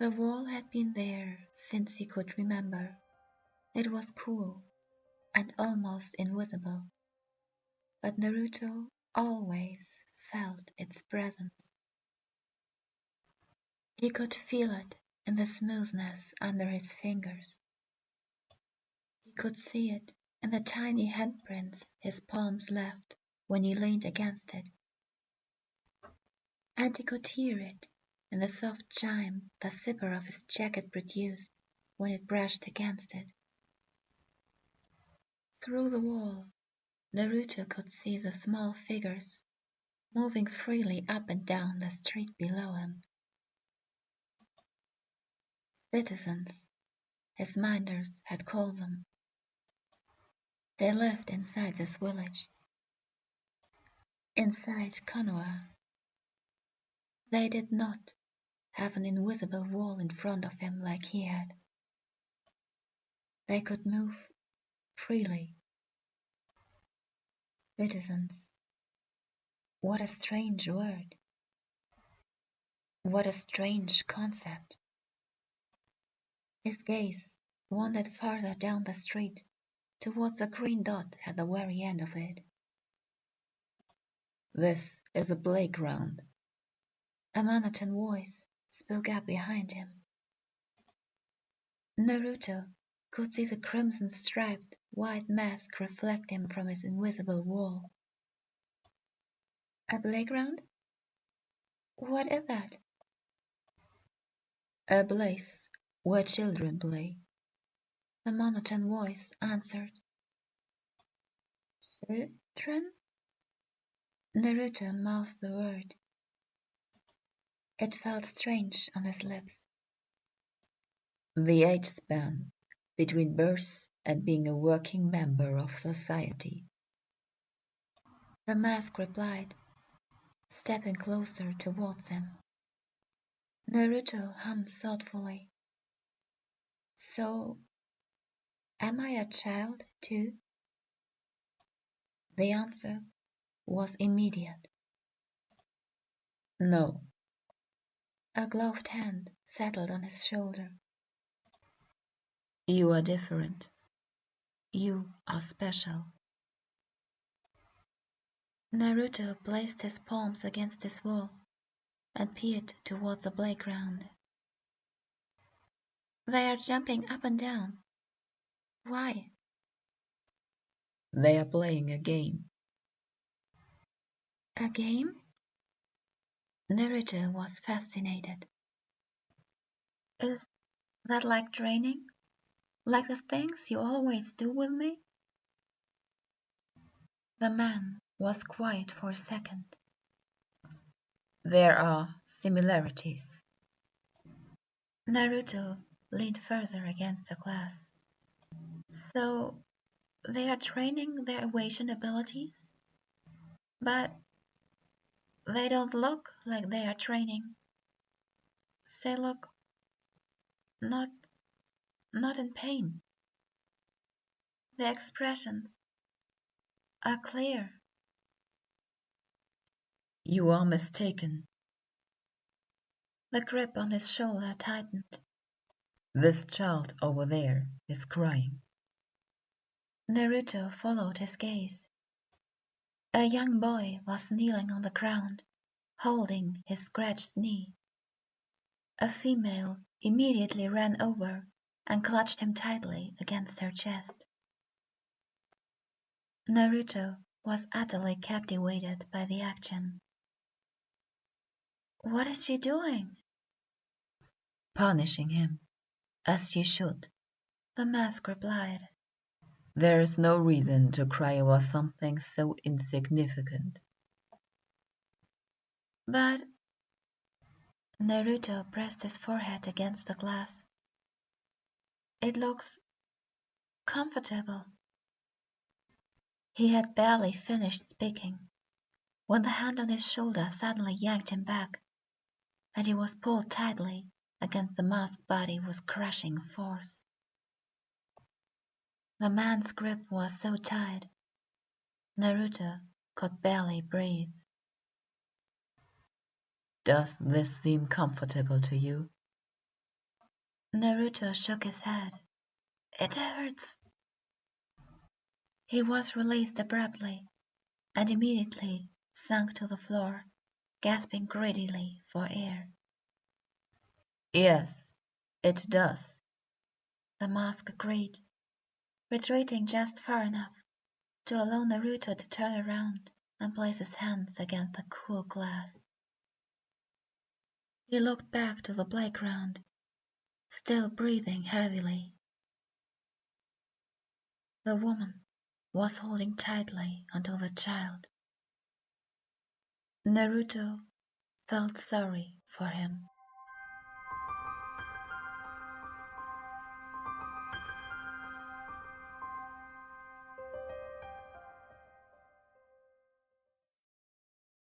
The wall had been there since he could remember. It was cool and almost invisible, but Naruto always felt its presence. He could feel it in the smoothness under his fingers. He could see it in the tiny handprints his palms left when he leaned against it. And he could hear it in the soft chime the zipper of his jacket produced when it brushed against it. Through the wall, Naruto could see the small figures moving freely up and down the street below him. Citizens, his minders had called them. They lived inside this village, inside Konoha. They did not have an invisible wall in front of him like he had. They could move freely. Citizens. What a strange word. What a strange concept. His gaze wandered farther down the street towards a green dot at the very end of it. This is a playground. A monotone voice spoke up behind him. Naruto could see the crimson-striped white mask reflect him from his invisible wall. A playground? What is that? A place where children play, the monotone voice answered. Children? Naruto mouthed the word. It felt strange on his lips. The age span between birth and being a working member of society. The mask replied, stepping closer towards him. Naruto hummed thoughtfully. So, am I a child too? The answer was immediate. No. A gloved hand settled on his shoulder. You are different. You are special. Naruto placed his palms against his wall and peered towards the playground. They are jumping up and down. Why? They are playing a game. A game? Naruto was fascinated. Is that like training? Like the things you always do with me? The man was quiet for a second. There are similarities. Naruto leaned further against the glass. So, they are training their evasion abilities? But they don't look like they are training. They look not in pain. The expressions are clear. You are mistaken. The grip on his shoulder tightened. This child over there is crying. Naruto followed his gaze. A young boy was kneeling on the ground, holding his scratched knee. A female immediately ran over and clutched him tightly against her chest. Naruto was utterly captivated by the action. What is she doing? Punishing him, as she should, the mask replied. There is no reason to cry over something so insignificant. But Naruto pressed his forehead against the glass. It looks comfortable. He had barely finished speaking when the hand on his shoulder suddenly yanked him back, and he was pulled tightly against the masked body with crushing force. The man's grip was so tight, Naruto could barely breathe. Does this seem comfortable to you? Naruto shook his head. It hurts. He was released abruptly and immediately sunk to the floor, gasping greedily for air. Yes, it does, the mask agreed, retreating just far enough to allow Naruto to turn around and place his hands against the cool glass. He looked back to the playground, still breathing heavily. The woman was holding tightly onto the child. Naruto felt sorry for him.